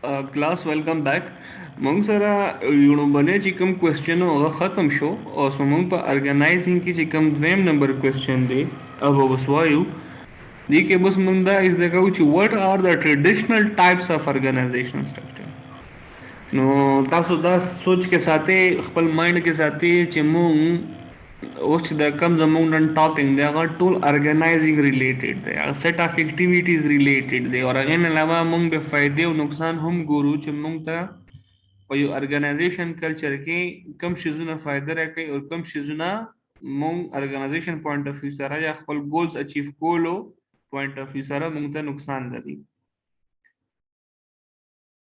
Class welcome back मोंग सरा यूनो बने चिकम क्वेश्चन होगा ख़त्म शो और समोंग पर ऑर्गेनाइजिंग की चिकम द्वेम नंबर क्वेश्चन दे अब वसवायु दी के बस मंदा इस देखा कुछ what are the traditional types of organisational structure नो तासु दा सोच के साथे खपल माइंड के साथे चिमोंग उस द कम जमोंग नन टॉपिंग दे अगर टूल ऑर्गेनाइजिंग रिलेटेड दे सेट ऑफ एक्टिविटीज रिलेटेड दे और अगेन अलावा मोंग बे फायदे और नुकसान हम गुरु चिमोंग ता और ये ऑर्गेनाइजेशन कल्चर के कम शिजुना फायदा रखे और कम शिजुना मोंग ऑर्गेनाइजेशन पॉइंट ऑफ व्यू सारा या खपल गोल्स अचीव कोलो पॉइंट ऑफ व्यू सारा मोंग ता नुकसान दे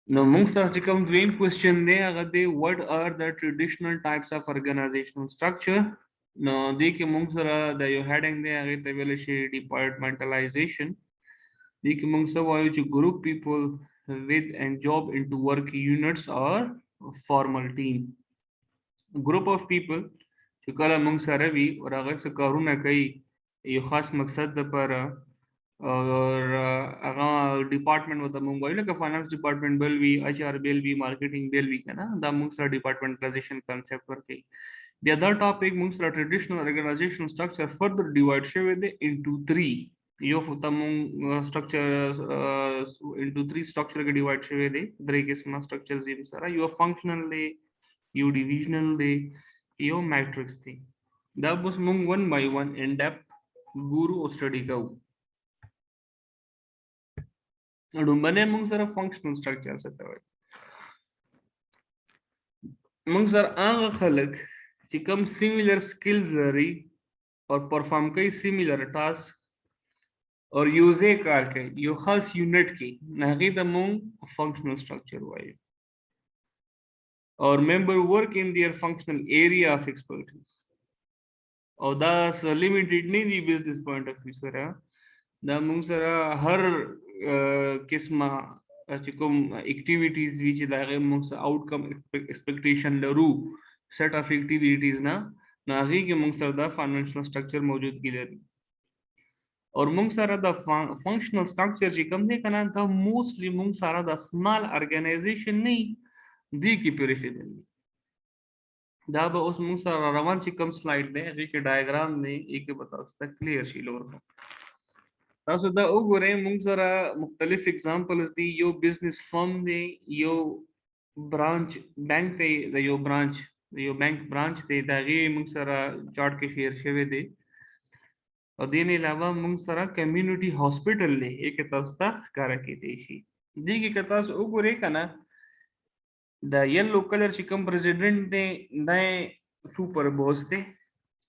Now, amongst us, the main question they what are the traditional types of organizational structure? Now, they amongst the you heading there departmentalization. They amongst the group people with and job into work units or formal team. Group of people जो कल amongst रवि और अगर से करूँ ना कई ये खास मकसद पर और अगर डिपार्टमेंट होता मुंबई ना फाइनेंस डिपार्टमेंट बिल भी एचआर बिल भी मार्केटिंग बिल भी है ना द मुंगसरा डिपार्टमेंटलाइजेशन कांसेप्ट पर के the other topic मुंगसरा traditional organizational structure further divides into three यो Tamang structure into three structure के divide शेवे दे तरी किस्म structures ये सारा यो functional दे यो divisional दे यो matrix दे द बस मुंग one by one in depth गुरु स्टडी का डुंबने मुंग सर फंक्शनल स्ट्रक्चर से तवे मुंग सर आंग खलक सिकम सिमिलर स्किल्स लरी और परफॉर्म कई सिमिलर टास्क और यूजे कार के यो खास यूनिट की नगी द मुंग फंक्शनल स्ट्रक्चर हुआ और member work in their functional area of expertise और दस लिमिटेड नहीं दी बिजनेस पॉइंट ऑफ व्यू सर द मुंग सर हर किस्म चिकुम एक्टिविटीज विच दागे मुंग आउटकम एक्सपेक्टेशन लरू सेट ऑफ एक्टिविटीज ना नागी के मुंग सर द फाइनेंशियल स्ट्रक्चर मौजूद की लरी और मुंग सारा द फंक्शनल स्ट्रक्चर चिकम दे कना द मोस्टली मुंग सारा द स्मॉल ऑर्गेनाइजेशन नहीं दी की प्यूरिफिकेशन दा बा उस मुंग सारा रवान चिकम स्लाइड दे अभी के डायग्राम ने एक बताओ उसका क्लियर शील और तासु दा उगुरे मुंग सारा मुख्तलिफ एग्जांपल्स दी यो बिजनेस फर्म दे यो ब्रांच बैंक दे यो ब्रांच यो बैंक ब्रांच दे दागे मुंग सारा चार्ट के शेयर शेवे दे और देने अलावा मुंग सारा कम्युनिटी हॉस्पिटल ले एक तस्ता कार की देशी दी की कतास उगुरे कना द येलो कलर चिकम प्रेसिडेंट दे नए सुपर बॉस दे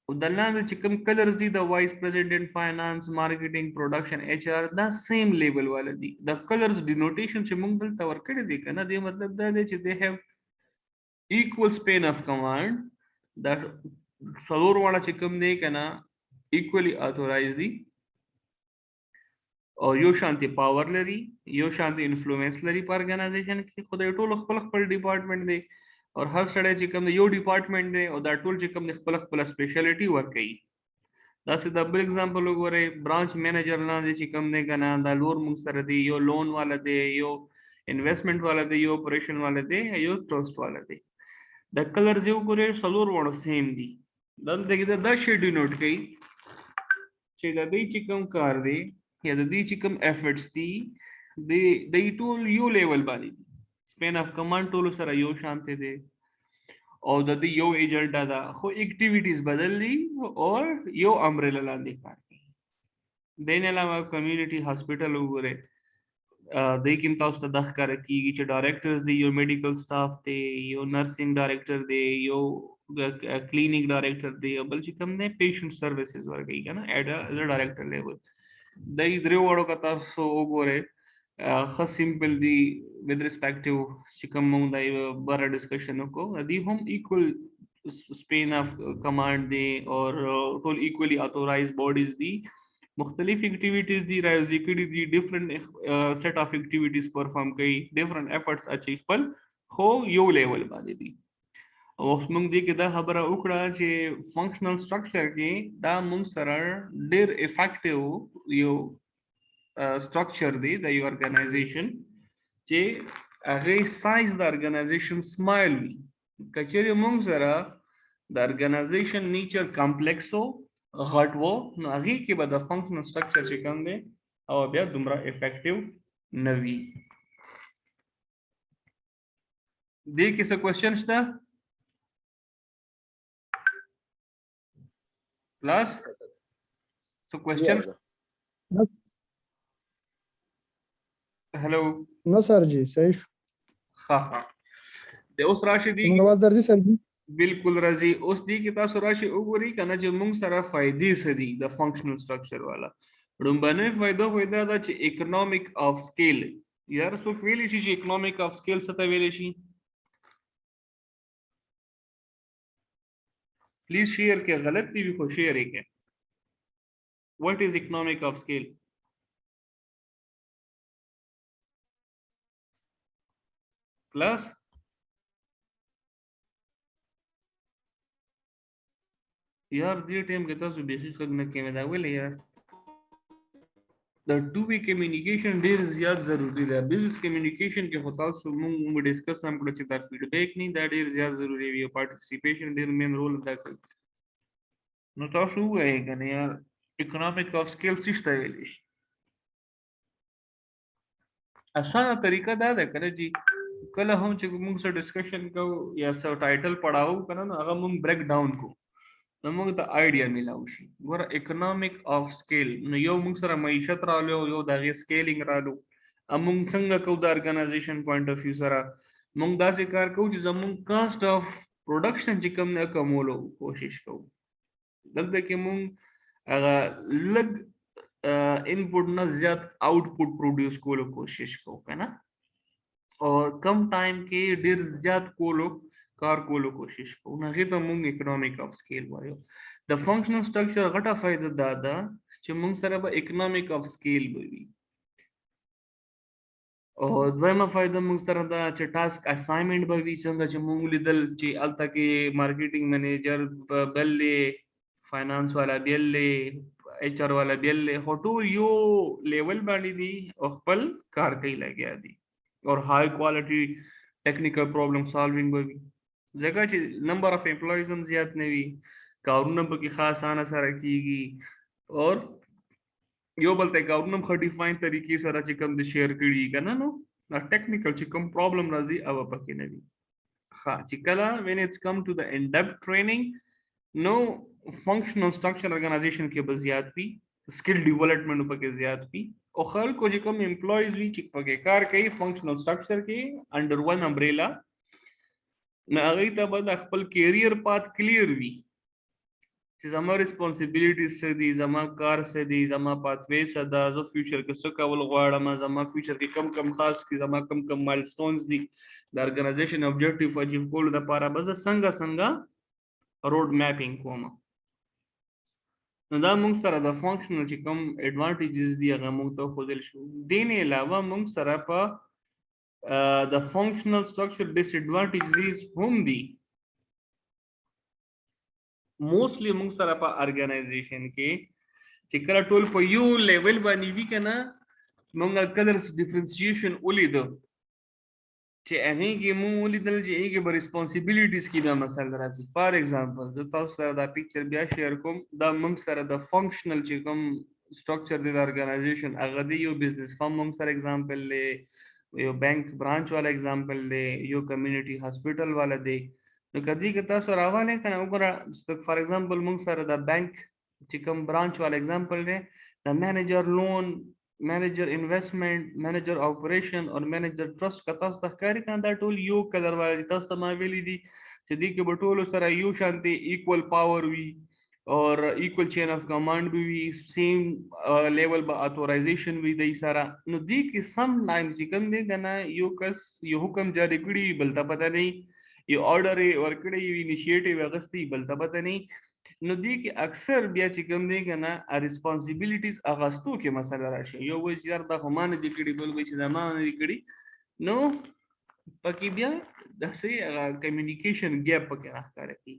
उदल्ला चिकम कलर्स दी द vice president finance marketing production HR द सेम लेवल वाला दी द कलर्स डिनोटेशन से मुंगल तवर कड़े दी कना दे मतलब they have equal Spain of command that सलोर वाला चिकम दे कना इक्वली ऑथोराइज दी और यो शांति पावर लरी यो शांति इन्फ्लुएंस लरी पर ऑर्गेनाइजेशन की खुद टोल खपल डिपार्टमेंट दे और हर सड़े चिकम यो डिपार्टमेंट दे और दैट टोल चिकम खपल स्पेशलिटी वर्क कई that's the big example over branch manager ना दे चिकम दे कना दा लोर मुंगसर दे यो लोन वाला दे यो इन्वेस्टमेंट वाला दे यो ऑपरेशन वाला दे यो ट्रस्ट वाला दे द कलर जो करे सलोर वाला सेम दी दल दे द शेड नोट कई शेड दे चिकम कार दे या दी चिकम एफर्ट्स दी दे टूल यो लेवल वाली स्पेन ऑफ कमांड टूल सर यो शांति दे और दी यो एजेंडा दा हो एक्टिविटीज बदल ली और यो अम्ब्रेला ला दिखा देने अलावा कम्युनिटी हॉस्पिटल वगैरह दे किम ताउस दख कर की च डायरेक्टर्स दे यो मेडिकल स्टाफ दे यो नर्सिंग डायरेक्टर दे यो क्लिनिक डायरेक्टर दे बल चिकम ने पेशेंट सर्विसेज वर गई है ना एज अ डायरेक्टर लेवल दे इधरे वाड़ो का तार सो वगैरह खस सिंपल दी with respect to chikamong da bara discussion ko adi hum equal span of command de or total equally authorized bodies di मुख्तलिफ एक्टिविटीज दी राइजी की the different set of activities perform कई different efforts achieve पल हो यो लेवल बादे दी और मुंग दी के दा खबरा उखड़ा जे फंक्शनल स्ट्रक्चर के दा मुंग सरर डेर इफेक्टिव यो structure the organization जे هغه سایز د ارګنایزیشن سمایل وي کچېرې موږ سره د ارګنایزیشن نیچر کمپلیکس وو غټ وو نو هغه کې به د فنکشنل سټرکچر چې کوم دی او بیا دومره افیکټیو نه وي دې کې څه کوېسچن شته پلس څه کوېسچن हेलो ना सर जी सही हाँ हाँ د اوس راشي دی موږ आवाज درځي سر جی بالکل راځي اوس دی کې تاسو راشي وګورئ کنه چې موږ سره فائدې څه دي د فنکشنل سټرکچر والا رومبنه فائدہ دا چې اکونومیک اف سکیل یار څوک ویلی شي چې اکونومیک اف سکیل څه ته ویلی شي پلیز شیر کې غلط دی خو شیر یې کې what is economic of scale plus यार दे टाइम के तاسو बेसिस لګنه کې دا ویل یار د ټو وی کمیونیکیشن ډیر زیات ضروری دی بزنس کمیونیکیشن کې خو تاسو موږ ډیسکس هم کړو چې دا فیډبیک نه دا ډیر زیات ضروری وي پارټیسیپیشن ډیر مین رول ادا کوي نو تاسو وایئ کنه یار اکونومیک اف سکیل څه ته ویل شي اسانه طریقه دا ده کنه جی کله هم چې موږ سره ډسکشن کوو یا څه ټایټل پڑھاو کنه نو هغه موږ بریک ډاون کوو نو موږ ته آیډیا ملاو شي ګوره اکونومیک اف سکیل نو یو موږ سره معیشت رالو یو د غي سکیلینګ رالو موږ څنګه کوو د ارګنایزیشن پوینټ اف ویو سره موږ داسې کار کوو چې زموږ کاست اف پروډکشن چې کوم نه کمولو کوشش کوو دلته کې موږ هغه لګ انپوټ نه زیات آوټپوټ پروډوس کولو کوشش کوو کنه او کم ټایم کې ډیر زیات کولو کار کولو کوشش کوو نه غته موږ اکونومیک اف سکیل وایو د فنکشنل سټرکچر غټه فائدہ دا ده چې موږ سره به اکونومیک اف سکیل وي او دویمه فائدہ موږ سره دا چې ټاسک اسایمنت به وي څنګه چې موږ لیدل چې الته کې مارکیټینګ منیجر بلې فاینانس والا بلې ایچ آر والا بلې هټول یو لیول باندې دي او خپل کار کوي لګیا دي اور high quality technical problem solving به وي ځکه چې نمبر اف امپلویز هم زیات نه وي کارونه به کې خاص آسانه سره کیږي اور یو بل ته کارونه په ډیفاین طریقې سره چې کوم د شیر کړي کنه نو ټیکنیکل چې کوم پرابلم راځي او پکې نه وي ها چې کله when it's come to the in depth training no functional structure organization کې به زیات وي سکل ډیولپمنٹ پکې زیات وي او خلکو چې کوم امپلویز وي چې پکې کار کوي فنکشنل سټرکچر کې انډر ون امبریلا نه هغه ته به خپل کیریئر پات کلیر وي چې زما ریسپانسیبিলিټیز څه دي زما کار څه دي زما پاتوي څه ده زه فیوچر کې څه کول غواړم زما فیوچر کې کم ټاسک زما کم مایلسټونز دي د ارګنایزیشن اوبجیکټیو اچیو کول لپاره به څنګه روډ میپینګ کوم نو دا موږ سره د فنکشنل چې کوم ایڈوانټیجز دي هغه موږ ته خودل شو دین علاوه موږ سره په د فنکشنل سټرکچر ډیس ایڈوانټیجز هم دي موستلی موږ سره په ارګنایزیشن کې چې کله ټول په یو لیول باندې وی کنه موږ کلرز ډیفرنشیشن ولیدو چې هغه کې موږ ولیدل چې هغه به ریسپانسیبিলিټیز کې دا مسله راځي فار ایگزامپل زه تاسو سره دا پکچر بیا شیر کوم دا موږ سره د فنکشنل چې کوم سټرکچر دی د ارګنایزیشن هغه دی یو بزنس فرم موږ سره ایگزامپل لې یو بانک برانچ والا ایگزامپل لې یو کمیونټي هاسپټل والا دی نو کدی که تاسو راواله کنه وګوره فار ایگزامپل موږ سره د بانک چې کوم برانچ والا ایگزامپل دی د مینیجر لون manager investment manager operation or manager trust کا تاسو تخکاری کنه دا ټول یو کلر والا تاسو ما ویلی دي چې دې کې به ټول سره یو شانتي equal power وي اور equal chain of command به وي same level به authorization وي دای سره نو دې کې سم ټایم چې کوم دی کنه یو کس یو حکم جاری کړی بل ته پته نه یو order ورکړی یو initiative غستی بل ته پته نه نو دی کې اکثر بیا چې کوم دی کنه ریسپانسیبিলিټیز اغاستو کې مسله راشي یو وایي چې دا خو مان دي کړي بل وایي چې دا مان دي کړي نو پکې بیا داسې کمیونیکیشن ګیپ پکې راځي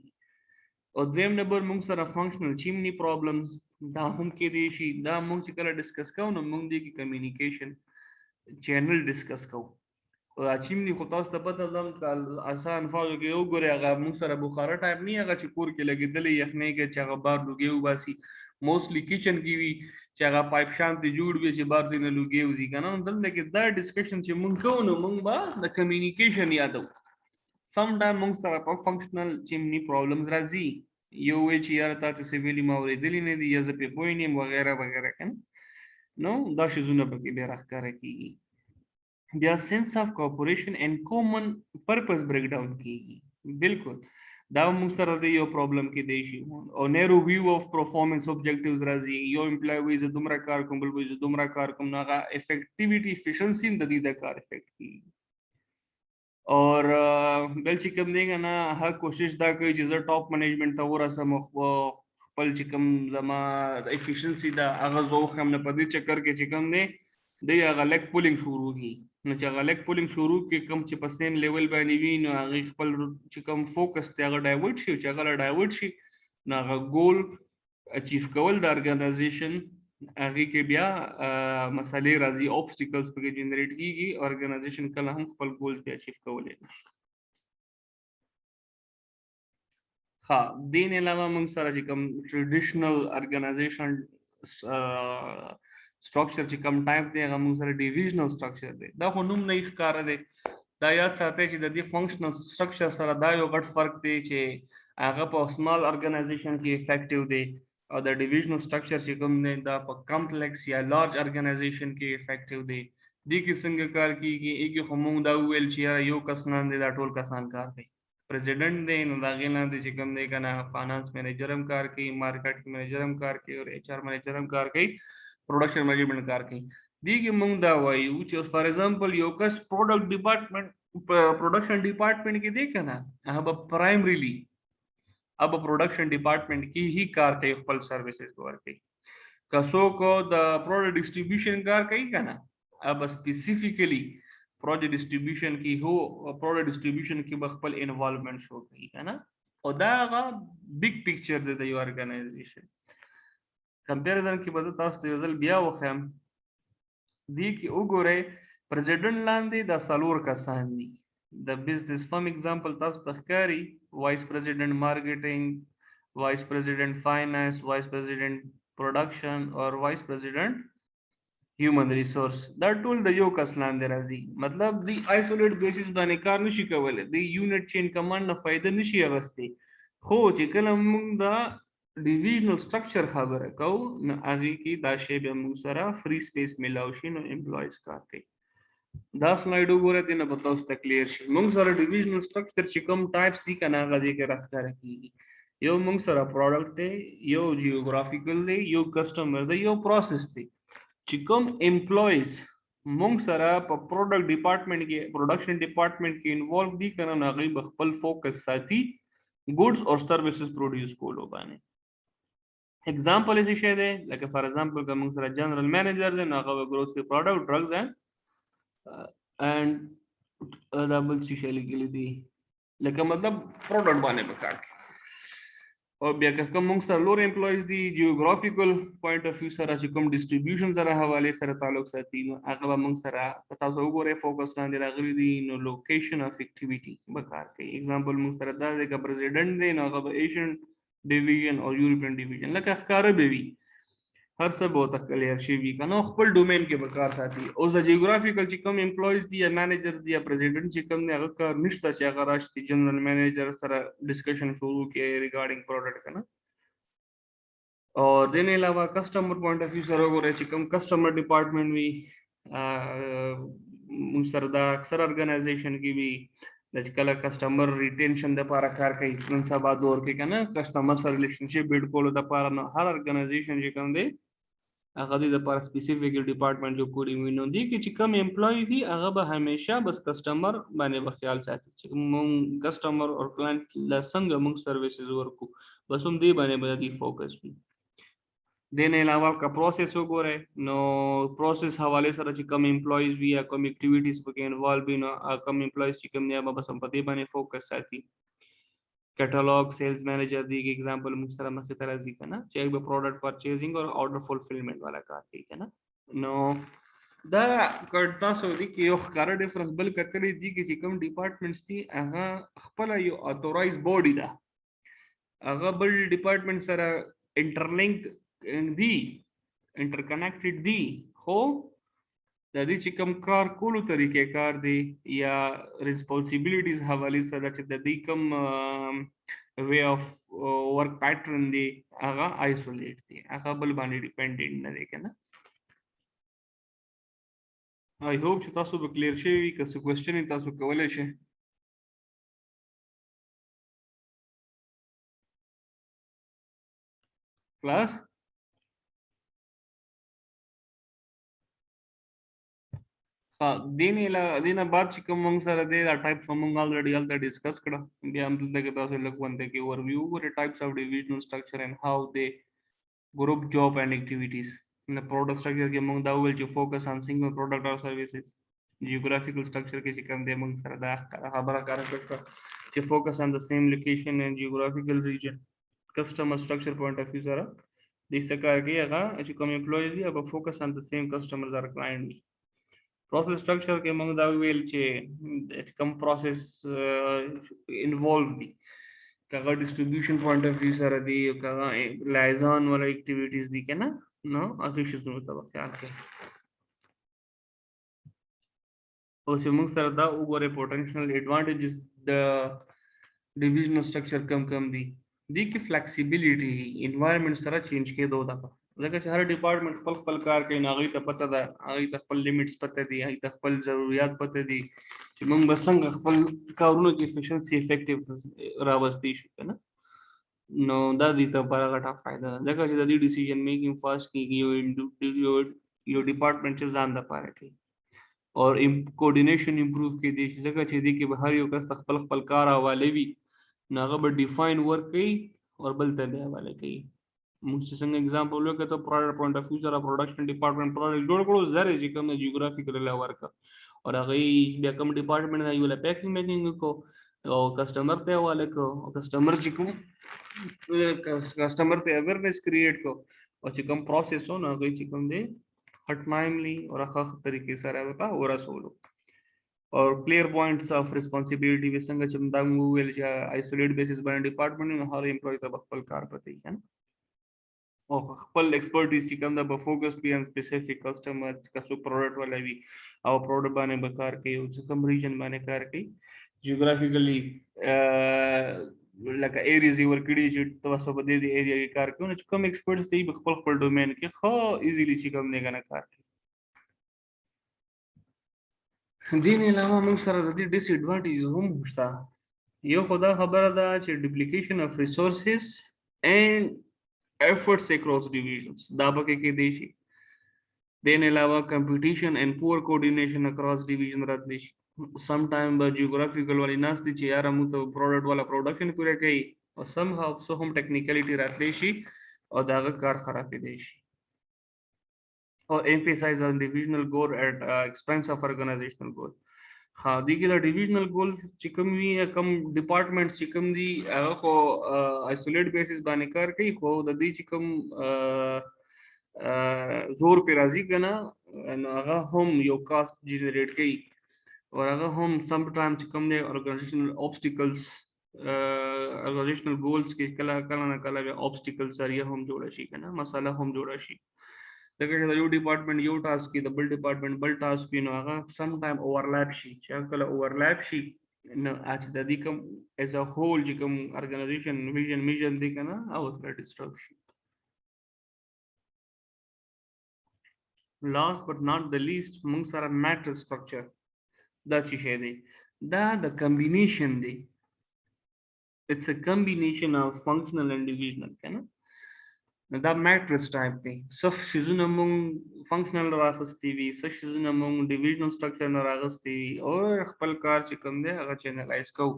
او دویم نمبر موږ سره فنکشنل چیمنی پرابلمز دا هم کې دي شي دا موږ چې کله ډیسکس کوو نو موږ دی کې کمیونیکیشن چینل ډیسکس کوو چیمنی خو تاسو ته پته ده کال آسان فاضو کې وګورئ هغه موږ سره بخاره ټایپ نه هغه چې کور کې لګېدلې یخنۍ کې چې هغه بار لوګي وباسي موستلی کچن کې وي چې هغه پایپ شانتي جوړ وي چې بار دې نه لوګي وځي کنه دلته کې دا ډسکشن چې مونږ کوو نو مونږ به د کمیونیکیشن یادو سم ټایم مونږ سره په فنکشنل چیمنی پرابلمز راځي یو وی چې یاره تاسو سیویلی ما ورېدلې نه دي یا زه پې پوه نه یم وغیره وغیره کنه نو دا شیزونه پکې بیا راښکاره کېږي بیا سینس آف کوپریشن اینڈ کومن پرپز بریک ډاون کیږي بالکل دا موږ سره د یو پرابلم کې دی شي او نیرو ویو اف پرفارمنس اوبجیکټیوز راځي یو امپلای وایي زه دومره کار کوم بل وایي زه دومره کار کوم نو هغه افیکټیویټي افیشنسي د دې د کار افیکټ کیږي اور بل چې کوم دی نه هر کوشش دا کوي چې زه ټاپ منیجمنت ته ورسم خپل چې کوم زما افیشنسي دا هغه زوخ هم نه پدې چکر کې چې کوم دی دی هغه لیک پولینګ شروع کی نو چې هغه لیک پولینګ شروع کې کم چې په سیم لیول باندې وي نو هغه خپل چې کوم فوکس ته هغه ډایورټ شي چې هغه ډایورټ شي نو هغه ګول اچیو کول د ارګنایزیشن هغه کې بیا مسالې راځي اوبسټیکلز پکې جنریټ کیږي ارګنایزیشن کله هم خپل ګولز به اچیو کولای نشي ها دین علاوه موږ سره چې کوم ټریډیشنل ارګنایزیشن سټرکچر چې کوم ټایپ دی هغه موږ سره ډیویژنل سټرکچر دی دا خو نوم نه ښکاره دی دا یاد ساتئ چې د دې فنکشنل سټرکچر سره دا یو غټ فرق دی چې هغه په سمال ارګنایزیشن کې افیکټیو دی او د ډیویژنل سټرکچر چې کوم دی دا په کمپلیکس یا لارج ارګنایزیشن کې افیکټیو دی دې کې څنګه کار کیږي یو خو موږ دا ویل چې یو کس نه دی دا ټول کسان کار کوي پریزیډنٹ دی نو دا غي نه دی چې کوم دی کنه فاینانس مینیجر هم کار کوي مارکیټ مینیجر هم کار کوي او ایچ آر مینیجر هم کار کوي پروډکشن مینجمنٹ کار کوي دی کې موږ دا وایو چې فار ایگزامپل یو کس پروډکټ ډپارټمنټ پروډکشن ډپارټمنټ کې دی کنه هغه پرایمریلی اب پروډکشن ډپارټمنټ کې هی کار کوي خپل سرویسز ورکوي کسو کو د پروډکټ ډسټریبیوشن کار کوي کنه اب سپیسیفیکلی پروډکټ ډسټریبیوشن کې هو پروډکټ ډسټریبیوشن کې خپل انوالومنٹ شو کوي کنه او دا هغه بیگ پکچر دی د یو ارګنایزیشن کمپیریزن کې به تاسو ته ځل بیا وخم دی کې وګورئ پریزیډنټ لاندې د سالور کسان دي د بزنس فرم اگزامپل تاسو ته ښکاري وایس پریزیډنټ مارکیټینګ وایس پریزیډنټ فاینانس وایس پریزیډنټ پروډکشن او وایس پریزیډنټ هیومن ریسورس دا ټول د یو کس لاندې راځي مطلب دی آیسولیټ بیسس باندې کار نشي کولای دی یونټ چین کمانډ نه فائدہ نشي اغستې خو چې کله موږ دا ډیویژنل سټرکچر خبره کو نو هغه کې دا شی به موږ سره فری سپیس ملاو شي نو امپلویز کار کوي دا سلایډ وګورئ دنه به تاسو ته کلیر شي موږ سره ډیویژنل سټرکچر چې کوم ټایپس دي کنه هغه دې کې راځي کیږي یو موږ سره پروډکټ دی یو جیوګرافیکل دی یو کسٹمر دی یو پروسس دی چې کوم امپلویز موږ سره په پروډکټ ډپارټمنټ کې پروډکشن ډپارټمنټ کې انوالو دي کنه هغه به خپل فوکس ساتي ګوډز او سرویسز پروډوس کولو باندې example is share there like for example coming sir general manager then aga grocery product drugs and double share likili di like matlab product bane bakar और بیا کوم موږ سره لور امپلویز دي جیوګرافیکل پوینټ اف ویو سره چې کوم ډسټریبیوشن سره حواله سره تعلق ساتي نو هغه موږ سره تاسو وګورئ فوکس باندې راغلي دي نو لوکیشن اف اکټیویټي بکار کوي اگزامپل موږ سره دا د پریزیډنټ دی نو هغه ایشین ډیویژن او یورپین ډیویژن لکه ښکاره به وي هر څه به ورته کلیر شي وي که نو خپل ډومین کې به کار ساتي اوس د جیوګرافیکل چې کوم امپلویز دي یا مینیجر دي یا پریزیډنټ چې کوم دی هغه کار نشته چې هغه راشي جنرال مینیجر سره ډسکشن شروع کړي ریګارډینګ پروډکټ کنه او دین علاوه کسٹمر پوینټ اف ویو سره وګورئ چې کوم کسٹمر ډپارټمنټ وي موږ سره دا اکثر ارګنایزیشن کې وي د کله کسٹمر ریټینشن د لپاره کار کوي نن سبا دور کې کنه کسٹمر سره ریلیشنشپ بیلډ کولو د لپاره نو هر ارګنایزیشن چې کوم دی هغه د لپاره سپیسیفیک ډپارټمنټ جو کوډي وینو دي چې کوم امپلوي دي هغه به همیشه بس کسٹمر باندې به خیال ساتي چې موږ کسٹمر او کلاینټ له څنګه موږ سرویسز ورکو بس هم دې باندې به دي فوکس وي دین علاوه کا پروسس وګورئ نو پروسس حواله سره چې کوم امپلویز وي یا کوم اکټیویټیز پکې انوالو وي نو کوم امپلویز چې کوم دی به بس هم په دې باندې فوکس ساتي کیټالوګ سیلز مینیجر دی ایگزامپل موږ سره مخه تر راځي کنه چې به پروډکټ پرچیزینګ او آرډر فولفلمنٹ والا کار کوي کنه نو دا کړه تاسو دي کې یو ښکاره ډیفرنس بل کتلې دي کې چې کوم ډپارټمنټس دي هغه خپل یو اتورایز بودی ده هغه بل ډپارټمنټ سره انټرلینک دي انټرکنیکټډ دي خو د دې چې کوم کار کولو طریقې کار دی یا ریسپانسیبিলিټیز حواله سره چې د دې کوم وے اف ورک پیټرن دی هغه آیسولیټ دی هغه بل باندې ډیپندنٹ نه دی کنه I hope چې تاسو به کلیر شي که څه کوېسچن تاسو کولای شئ class دینه بعد چې کوم موږ سره دی دا ټایپس موږ already ډیسکس کړه بیا هم دلته کې تاسو لږ ونده کې اوورview وګورئ ټایپس اف ډیویژنل سټرکچر and how they group job and activities in the product structure کې موږ دا ویل چې focus on single product or services geographical structure کې چې کوم دی موږ سره دا خبره کار کړه چې focus on the same location and geographical region customer structure point of view سره د څه کار کوي هغه چې کوم employees وي هغه focus on the same customers or client وي process structure کې موږ دا ویل چې کوم process involved دي کغه distribution point of view سره دی او کغه liaison ولا activities دي کنه نو هغه شی زموږ ته خیال کړئ او چې موږ سره دا وګورئ potential advantages د divisional structure کم دي دي کې flexibility environment سره چینج کېدو دا لکه چې هر ډپارټمنټ خپل کار کوي هغه ته پته ده هغه ته خپل لیمټس پته دي هغه ته خپل ضرورت پته دي چې موږ به څنګه خپل کارونو کې efficiency effective راوستي شو کنه نو دا دې ته پر غټه فائدہ ده ځکه چې د دې ډیسیژن میکینګ فاست کیږي یو ډپارټمنټ چې ځان د پاره کوي اور کوارډینیشن امپروو کې دي ځکه چې دې کې به هر یو کس خپل کار حواله وي نو هغه به ډیفاین ورک کوي اور بل ته به حواله کوي موږ څنګه एग्जांपल وکړو ته پروډکټ پوینټ اف ویو سره پروډکشن ډپارټمنټ پروډکټ جوړ کړو زره چې کوم جیوګرافیکل لا ورک اور هغه بیا کوم ډپارټمنټ دا یو لا پیکینګ میکینګ کو او کسٹمر ته حواله کو او کسٹمر چې کوم کسٹمر ته اویرنس کریټ کو او چې کوم پروسس هو نو هغه چې کوم دی هټ ټایملی او هغه طریقې سره وتا ورسولو اور کلیئر پوینټس اف ریسپانسیبিলিټي وسنګ چې دا ویل چې آیسولیټ بیسس باندې ډپارټمنټ هر امپلوي ته خپل کار پته یې او خپل ایکسپرټیز چې کوم دا به فوکس پی ان سپیسیفیک کسٹمر کسو پروډکټ ولا وی او پروډکټ باندې به کار کوي او چې کوم ریجن باندې کار کوي جیوګرافیکلی لکه ایریاز ور کړي چې تاسو په دې ایریا کې کار کوي چې کوم ایکسپرټس دی خپل ډومین کې خو ایزیلی چې کوم نه کنه کار کوي دین علاوه موږ سره د دې ډیس ایڈوانټیج هم شته یو خدا خبره ده چې ډوپلیکیشن اف ریسورسز اینڈ efforts across divisions دا پکې کې دی شي دین علاوه competition and poor coordination across division راتلی شي sometime by geographical والی ناس دي چې یار موږ ته پروډکټ والا پروډکشن پوره کوي او somehow so هم ټیکنیکلیټی راتلی شي او داغه کار خراب دی شي or emphasize on divisional goal at expense of organizational goal ها دي کې دا ډیویژنل ګول چې کوم وی کوم ډپارټمنټ چې کوم دي هغه خو آیسولیټ بیسس باندې کار کوي خو د دې چې کوم زور پر راځي کنه نو هغه هم یو کاست جنریټ کوي او هغه هم سم ټایم چې کوم دي اورګنایزیشنل obstacles اورګنایزیشنل ګولز کې کله نه کله obstacles سره هم جوړ شي کنه مسله هم جوړ شي دغه یو ډپارټمنټ یو ټاسک کې د بل ډپارټمنټ بل ټاسک کې نو هغه سم ټایم اوورلپ شي چې کله اوورلپ شي نو اچ د دې کوم ایز ا هول چې کوم ارګنایزیشن ویژن میشن دی کنه او سره ډسټرب شي last but not the least موږ سره میټر سټرکچر دا چې شی دی دا د کمبینیشن دی it's a combination of functional and divisional کنه دا میټرس ټایپ دی صف شیزونه مونږ فنکشنل راغستې وي صف شیزونه مونږ ډیویژنل سټرکچر نه راغستې وي او خپل کار چې کوم دی هغه چینلایز کوو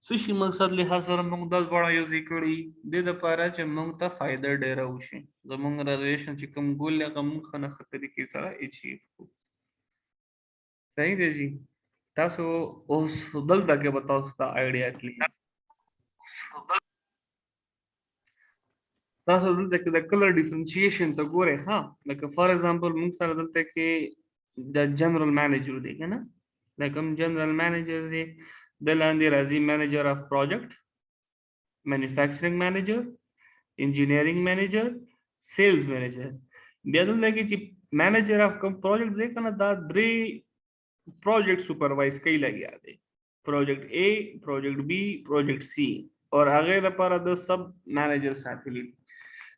څه شي مقصد له سره مونږ د وړا یو ذکرې د لپاره چې مونږ ته فائدہ ډیر وشي زمونږ ریزرویشن چې کوم ګول هغه مونږ خنه خطرې کې سره اچیو کو صحیح دی جی تاسو اوس دلته کې بتاو ستا آیډیا کلی تاسو دلته کې د کلر ډیفرنشیشن ته ګورئ ها لکه فار ایگزامپل موږ سره دلته کې د جنرال مانیجر دی کنه دا کوم جنرال مانیجر دی د لاندې راځي مانیجر اف پروجیکټ مینوفیکچرینګ مانیجر انجینیرینګ مانیجر سیلز مانیجر بیا دلته کې چې مانیجر اف کوم پروجیکټ دی کنه دا درې پروجیکټ سپروایز کوي لګیا دی پروجیکټ A پروجیکټ B پروجیکټ C اور هغه لپاره د سب مانیجر ساتلی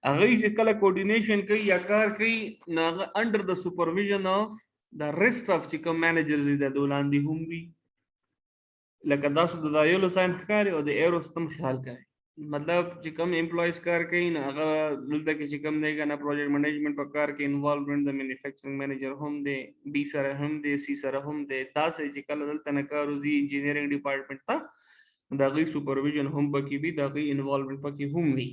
هغه چې کله کوارډینیشن کوي یا کار کوي نو هغه انډر د سپرویژن اف د ریسټ اف چې کوم مانیجرز دي د ولاندې هم وي لکه تاسو د دایلو ساين ښکاري او د ایروستم خیال کوي مطلب چې کوم امپلویز کار کوي نو هغه دلته کې چې کوم دی کنه پروجیکټ مینجمنت په کار کې انوالومنت د مینوفیکچرینګ مانیجر هم دی B سره هم دی C سره هم دی تاسو چې کله دلته نه کار وزي انجینیرینګ ډپارټمنټ ته دا غي سپرویژن هم پکې وي دا غي انوالومنت پکې هم وي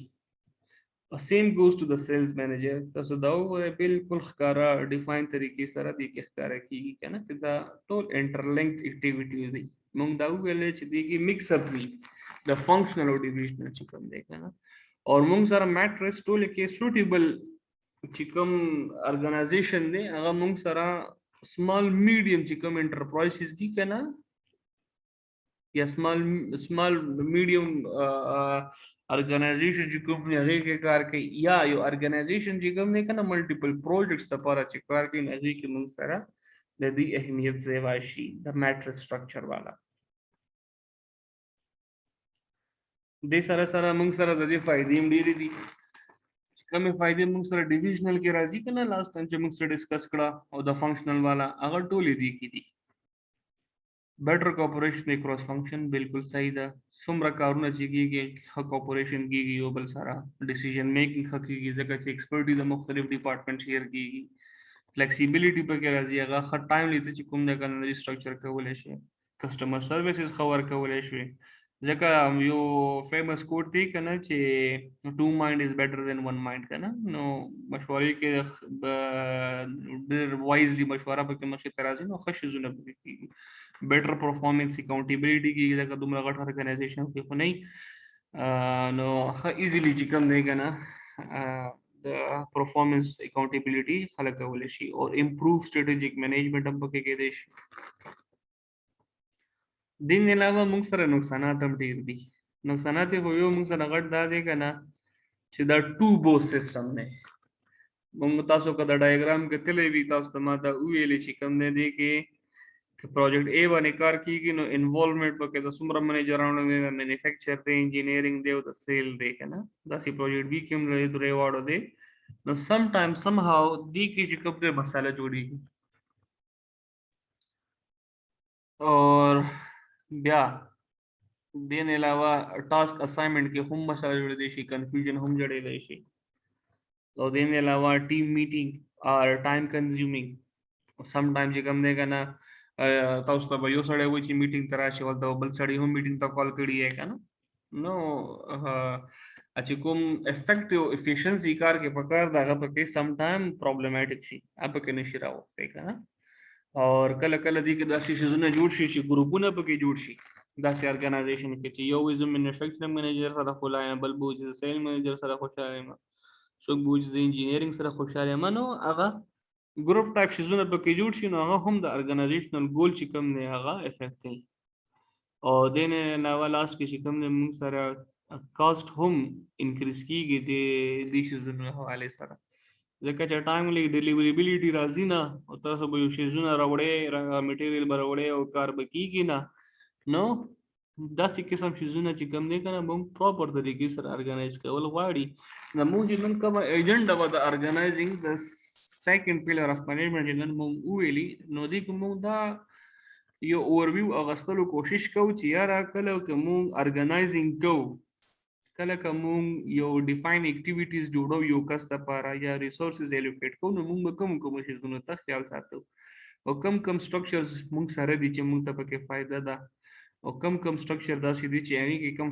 same goes to the sales manager تاسو دا بالکل ښکارا ډیفاین طریقې سره د کې ښکارا کیږي کنه چې دا ټول انټرلینکډ اکټیویټیز دي موږ دا ویل چې دغه مکس اپ وي د فنکشنل او ډیویژنل چې کوم دی کنه اور موږ سره میټرکس ټول کې سوټیبل چې کوم ارګنایزیشن دی هغه موږ سره سمال میډیم چې کوم انټرپرایزز دي کنه یا سمال میډیم ارګنایزیشن چې کوم نه هغه کار کوي یا یو ارګنایزیشن چې کوم نه کنه ملټیپل پروجیکټس لپاره چې کار کوي هغه کې موږ سره د دې اهمیت زیوا شي د میټرکس سټرکچر والا د سره سره موږ سره د دې فائدې هم ډېرې دي کومه فائدې موږ سره ډیویژنل کې راځي کنه لاست ټایم چې موږ سره ډیسکس کړه او د فنکشنل والا هغه ټولې دي کې دي better cooperation across function بالکل صحیح ده څومره کارونه چې کیږي ښه کوپریشن کیږي یو بل سره ډیسیژن میکینګ ښه کیږي ځکه چې ایکسپرټي د مختلف ډپارټمنټ شیر کیږي فلیکسیبিলিټي پکې راځي هغه ښه ټایم لیته چې کوم نه کنه ریسټرکچر کولای شي کسٹمر سرویسز خبر کولای شي ځکه یو فیمس کوټ دی کنه چې two mind is better than one mind کنه نو مشورې کې ډېر وایزلی مشوره پکې مخې ته راځي نو ښه شیزونه پکې کیږي better performance accountability کی जगह तुम लगा ऑर्गेनाइजेशन के को नहीं no easily چې کوم دی کنه the performance accountability خلق کولای شي او improve strategic management هم پکې کې دي دین علاوه موږ سره نقصانات هم ډیر دي نقصانات یو موږ سره غټ دا دی کنه چې دا ټو بو سیستم نه موږ تاسو کدا ډایګرام کې تلې وی تاسو ته ما دا ویلې چې کوم نه دی کې پروجیکټ A باندې کار کیږي نو انوالومنت پکې د څومره منیجرانو دی د مینوفیکچر دی انجینیرینګ دی او د سیل دی کنه دا سی پروجیکټ B کې هم لري درې واړو دی نو سم ټایم سم هاو دی کې چې کوم مساله جوړیږي اور بیا دین علاوه ټاسک اسائنمنٹ کې هم مساله جوړې دي شي کنفیوژن هم جوړې دي شي او دین علاوه ټیم میټینګ اور ټایم کنزیومینګ سم ټایم چې کوم دی کنه تاسو ته یو سړی وایي چې میټینګ تر راشي ولته بل سړی هم میټینګ ته کال کړی ہے کنه نو چې کوم افیکټیو افیشنسي کار کې پکار داغه پکې سم ټایم پرابلماټیک شي اپ کې نشي راوځي کنه اور کله کله دې کې داسې شیزونه جوړ شي چې ګروپونه پکې جوړ شي داسې ارګنایزیشن کې چې یو ویزم مینوفیکچرینګ منیجر سره خولایم بل بوج سیل منیجر سره خوشاله ما څوک بوج د انجینیرینګ سره خوشاله ما نو هغه ګروپ ټایپ شیزونه پکې جوړ شي نو هغه هم د ارګنایزیشنل ګول چې کوم نه هغه افیکټ کوي او دین علاوه لاست کې چې کوم نه موږ سره کاست هم انکریز کیږي د دې شیزونو حواله سره ځکه چې ټایملی ډیلیوریبিলিټي راځي نه او تاسو به یو شیزونه راوړې میټیریل راوړې او کار به کیږي نه نو داسې قسم شیزونه چې کوم نه کنه موږ پراپر طریقې سره ارګنایز کول غواړي نو موږ نن کوم ایجنډا و د ارګنایزینګ د سیکنډ پیلر اف مینجمنټ نن موږ ویلي نو دې کوم دا یو اوورویو اغستلو کوشش کوو چې یاره کله کوم ارګنایزینګ کوو کله کوم یو ډیفاین اکټیویټیز جوړو یو کس لپاره یا ریسورسز الوکیټ کوو نو موږ کوم شیزونه ته خیال ساتو او کم سټرکچرز موږ سره دي چې موږ ته پکې فائدہ ده او کم سټرکچر داسې دي چې یعنی کې کم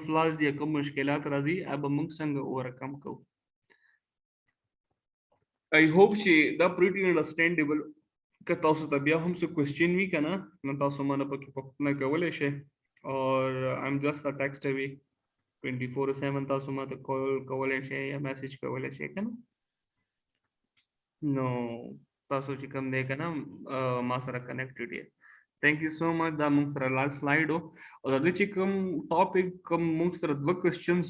فلاز دي کم مشکلات راځي اب موږ څنګه اورکم کوو I hope چې دا pretty understandable که تاسو ته بیا هم څه کوېسچن وي کنه نو تاسو مانه پکې پوښتنه کولای شئ or I'm just a text away 24/7 تاسو ماته کال کولای شئ یا میسج کولای شئ کنه نو تاسو چې کوم دی کنه ما سره کنیکټډ یې. Thank you so much. دا موږ سره لاست سلاید او د دې چې کوم ټاپک کوم موږ سره دوه کوېسچنز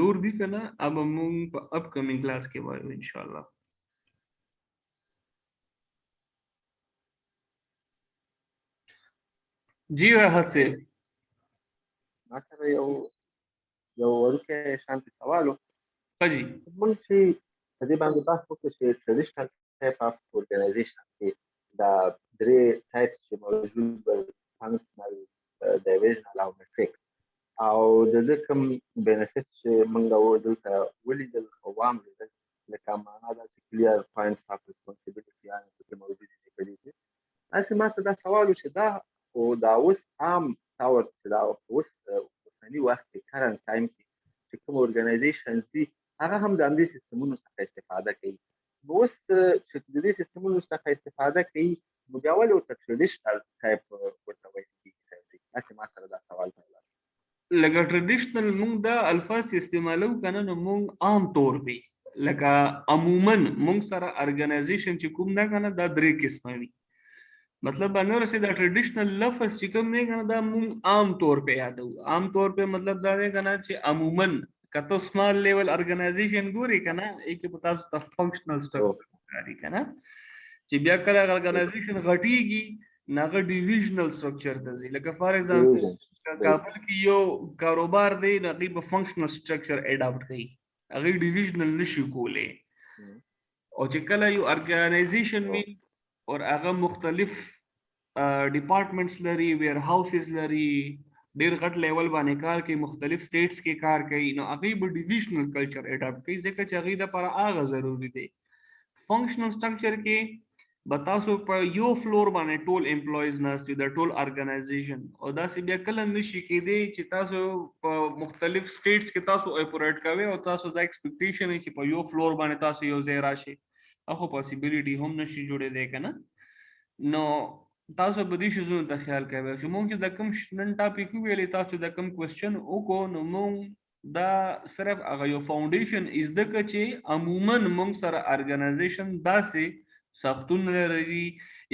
لور دي کنه اب موږ په اپ کمینګ کلاس کې وایو ان شاء الله. جی راحت سے ما سره یو ورکه شانتي سوالو حاجی موږ چې په دې باندې بحث وکړو چې ټریډیشنل ټایپ اف اورګنایزیشن کې دا درې ټایپس چې موجود دي فنکشنل ډایورژنل او میټریک او د دې کوم بینیفټس چې موږ دلته ولیدل او عام لیدل لکه معنا دا چې کلیر پوینټس اف ریسپانسیبিলিټي یعنی چې موجود دي په دې کې اصل ما ته دا سوال چې دا او دا اوس عام تاور چې دا اوس اوسنی وخت کې کرنٹ ټایم کې چې کوم اورګنایزیشنز دي هغه هم د همدې سیستمونو څخه استفاده کوي. اوس چې د دې سیستمونو څخه استفاده کوي نو بیا ولې ورته ټریډیشنل ټایپ ورته وایي کېږي؟ اصل ما سره دا سوال پیدا لکه ټریډیشنل موږ دا الفاظ استعمالو کنه نو موږ عام طور په لکه عموما موږ سره ارګنایزیشن چې کوم دا کنه دا درې قسمه وي. مطلب باندې رسې دا ټریډیشنل لفظ چې کوم نه کنه دا موږ عام طور په یادو. عام طور په مطلب دا دی کنه چې عموما کته سمال لیول ارګنایزیشن ګوري کنه یک په تاسو ته فنکشنل سټرکچر کاری کنه چې بیا کله ارګنایزیشن غټیږي ناغه ډیویژنل سټرکچر ته ځي. لکه فار ایگزامپل کابل کې یو کاروبار دی نغي په فنکشنل سټرکچر اډاپټ کړي هغه ډیویژنل نشي کوله او چې کله یو ارګنایزیشن وي اور هغه مختلف ډپارټمنټس لري ویر هاوسز لري ډیر غټ لیول باندې کار کوي مختلف سټیټس کې کار کوي نو هغه به ډیویژنل کلچر اډاپټ کوي ځکه چې هغه د لپاره هغه ضروری دی. فنکشنل سټرکچر کې بتاسو په یو فلور باندې ټول امپلویز ناست د ټول ارګنایزیشن او دا سی بیا کله نشي کېدی چې تاسو په مختلف سټیټس کې تاسو اپریټ کوئ او تاسو دا ایکسپیکټیشن چې په یو فلور باندې تاسو یو ځای راشي هغه پوسیبিলিټي هم نشي جوړېدای کنه. نو تاسو به دې شزونو ته خیال کوئ چې مونږ د کوم نن ټاپک ویلې تاسو د کوم کوېسچن وکړو نو مونږ دا صرف هغه یو فاونډیشن از د چې عموما مونږ سره ارګنایزیشن داسې ساختون لري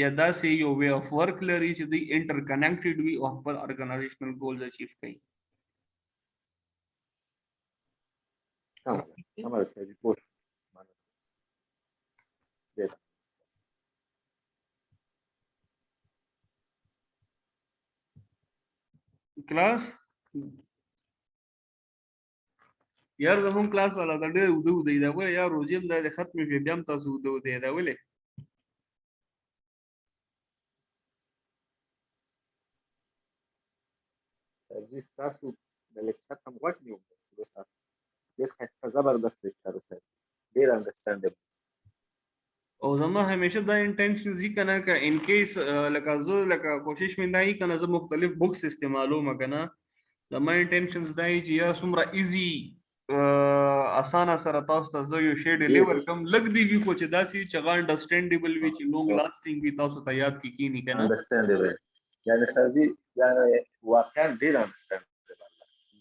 یا داسې یو وی اف ورک لري چې دی انټر کنیکټډ وي او خپل ارګنایزیشنل ګولز اچیو کوي. کلاس یار زمون کلاس والا دا ډېر ودو دی دا ول یار روزیم دا ختم شي بیا هم تاسو ودو دی دا ولې تاسو تاسو د لیکچر کوم وخت نیو تاسو ډېر ښه زبردست لیکچر وکړ ډېر انډرستانډبل او زما همیشه دا انټینشن زی کنه که ان کیس لکه زه لکه کوشش مې دای کنه زه مختلف بوکس استعمالو مګنه زما انټینشنز دای چې یا څومره ایزی اسانه سره تاسو ته زه یو شی ډیلیور کوم لګ دی وی کو چې داسې چې غا انډرستانډیبل وی چې لونګ لاسټینګ وی تاسو ته یاد کینی کنه انډرستانډبل یعنی تاسو یعنی واقعا ډېر انډرستانډبل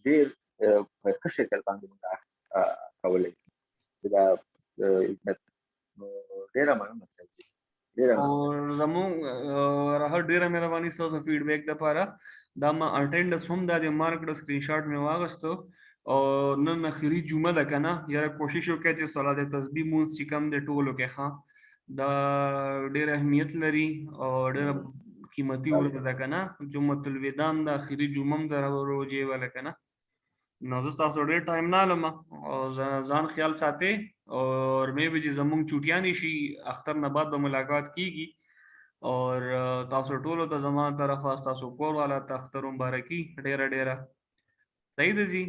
ډېر په ښه شکل باندې موږ کولای دا عزت ډیره مننه او زمون راهر ډیره مهرباني تاسو فیډبیک د پاره دا ما اټینډنس هم د مارکډ سکرین شاټ مې واغستو او نن اخیری جمعه ده کنه یاره کوشش وکړئ چې صلات تسبیح مونږ چې کم د ټولو کې ښه دا ډیر اهمیت لري او ډیر قیمتي ورځ ده کنه جمعه الوداع د اخیری جمعه د روزې ولا کنه نو زه تاسو ډېر ټایم نه لمه او ځان خیال ساتئ اور مې به چې زمونږ چوټیانې شي اختر نه بعد به ملاقات کیږي اور تاسو ټولو ته زما طرفه تاسو کور والا ته اختر مبارکي ډېره ډېره صحیح ده جی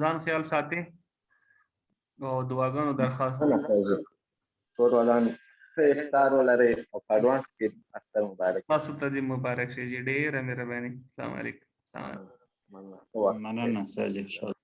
ځان خیال ساتئ او دعاګانو درخواست ټول ولان افطار ولري او اډوانس کې اختر مبارک تاسو ته دې مبارک شي ډېره مهرباني السلام علیکم مننه ساجد شاد